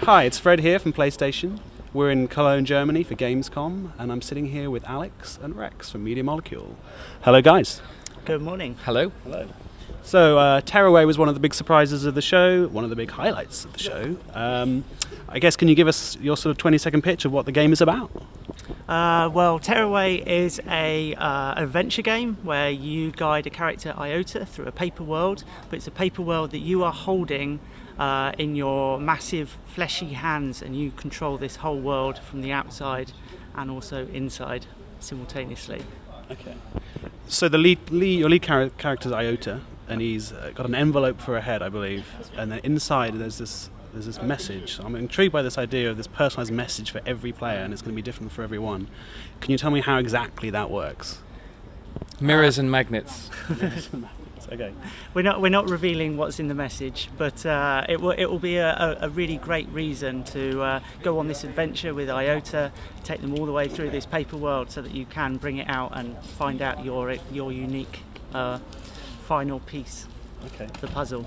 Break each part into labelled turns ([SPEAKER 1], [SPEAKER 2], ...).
[SPEAKER 1] Hi, it's Fred here from PlayStation. We're in Cologne, Germany for Gamescom, and I'm sitting here with Alex and Rex from Media Molecule. Hello, guys.
[SPEAKER 2] Good morning.
[SPEAKER 3] Hello.
[SPEAKER 1] Hello. So, Tearaway was one of the big surprises of the show, one of the big highlights of the show. I guess, can you give us your sort of 20-second pitch of what the game is about?
[SPEAKER 2] Well, Tearaway is a adventure game where you guide a character, Iota, through a paper world, but it's a paper world that you are holding in your massive fleshy hands, and you control this whole world from the outside and also inside simultaneously.
[SPEAKER 1] Okay. So your lead character is Iota, and he's got an envelope for a head, I believe, and then inside there's this message. I'm intrigued by this idea of this personalised message for every player, and it's going to be different for everyone. Can you tell me how exactly that works?
[SPEAKER 3] Mirrors and magnets.
[SPEAKER 1] Okay.
[SPEAKER 2] We're not revealing what's in the message, but it will be a really great reason to go on this adventure with Iota, take them all the way through this paper world, so that you can bring it out and find out your unique final piece of the puzzle.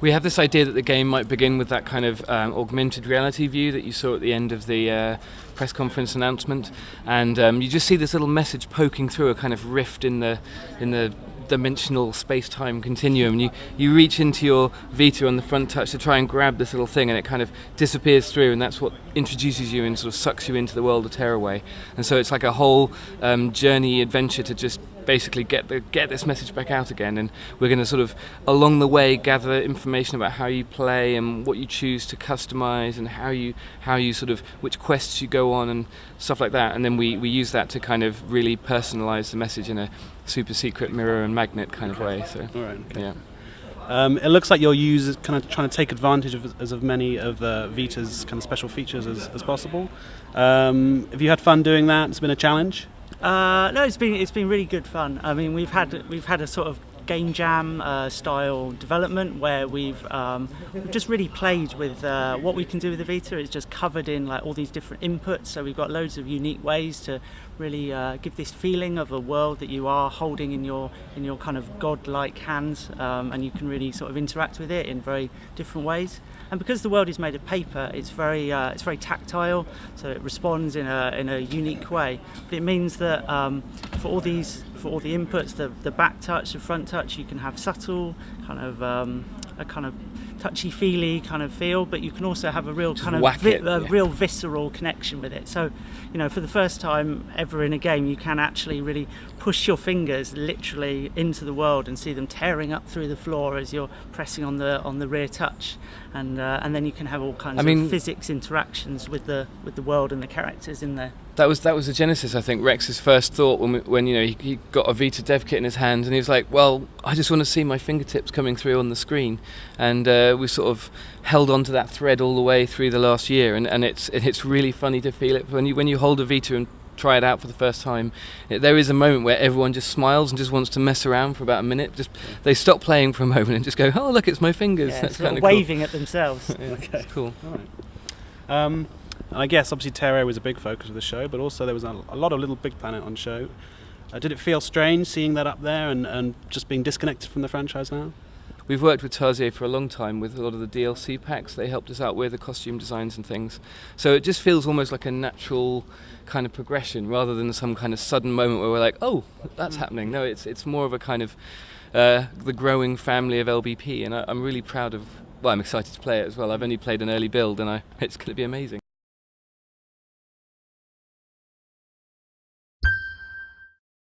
[SPEAKER 3] We have this idea that the game might begin with that kind of augmented reality view that you saw at the end of the press conference announcement, and you just see this little message poking through a kind of rift in the dimensional space-time continuum. You reach into your Vita on the front touch to try and grab this little thing, and it kind of disappears through, and that's what introduces you and sort of sucks you into the world of Tearaway. And so it's like a whole journey adventure to just basically get this message back out again, and we're going to sort of along the way gather information about how you play and what you choose to customize and how you sort of which quests you go on and stuff like that, and then we use that to kind of really personalize the message in a super secret mirror and magnet kind of way. So
[SPEAKER 1] all right, okay.
[SPEAKER 3] Yeah.
[SPEAKER 1] It looks like your users kind of trying to take advantage of many of Vita's kind of special features as possible. Have you had fun doing that? It's been a challenge?
[SPEAKER 2] No, it's been really good fun. I mean, we've had a sort of game jam style development where we've just really played with what we can do with the Vita. It's just covered in like all these different inputs, so we've got loads of unique ways to really give this feeling of a world that you are holding in your kind of godlike hands, and you can really sort of interact with it in very different ways. And because the world is made of paper, it's very tactile, so it responds in a unique way. But it means that for all the inputs, the back touch, the front touch, you can have subtle kind of a kind of touchy-feely kind of feel, but you can also have a real kind of real visceral connection with it. So, you know, for the first time ever in a game, you can actually really push your fingers literally into the world and see them tearing up through the floor as you're pressing on the rear touch, and then you can have all kinds of physics interactions with the world and the characters in there.
[SPEAKER 3] That was the genesis, I think. Rex's first thought when you know he got a Vita dev kit in his hand, and he was like, "Well, I just want to see my fingertips coming through on the screen," and we sort of held on to that thread all the way through the last year, and it's really funny to feel it when you hold a Vita and try it out for the first time. There is a moment where everyone just smiles and just wants to mess around for about a minute. Just they stop playing for a moment and just go, "Oh, look, it's my fingers."
[SPEAKER 2] Yeah,
[SPEAKER 3] that's
[SPEAKER 2] kind of
[SPEAKER 3] waving
[SPEAKER 2] at themselves.
[SPEAKER 3] Yeah, okay, it's cool.
[SPEAKER 1] All right. I guess obviously Tearaway was a big focus of the show, but also there was a lot of LittleBigPlanet on show. Did it feel strange seeing that up there and just being disconnected from the franchise now?
[SPEAKER 3] We've worked with Tarsier for a long time with a lot of the DLC packs. They helped us out with the costume designs and things. So it just feels almost like a natural kind of progression rather than some kind of sudden moment where we're like, oh, that's happening. No, it's more of a kind of the growing family of LBP, and I'm really proud of, well, I'm excited to play it as well. I've only played an early build, and it's going to be amazing.